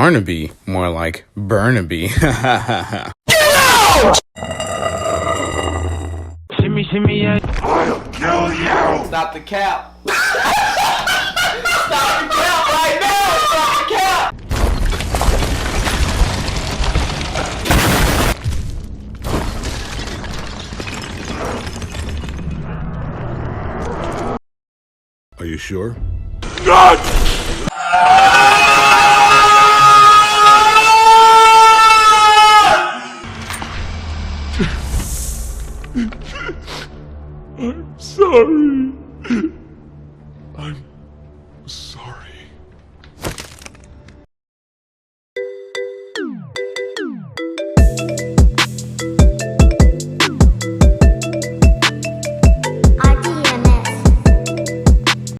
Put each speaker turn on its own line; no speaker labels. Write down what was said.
Yarnaby, more like Burnaby.
Shimmy, shimmy, yeah.
I'll kill you!
Stop the cap. Stop the cap right now! Stop the cap!
Are you sure? God!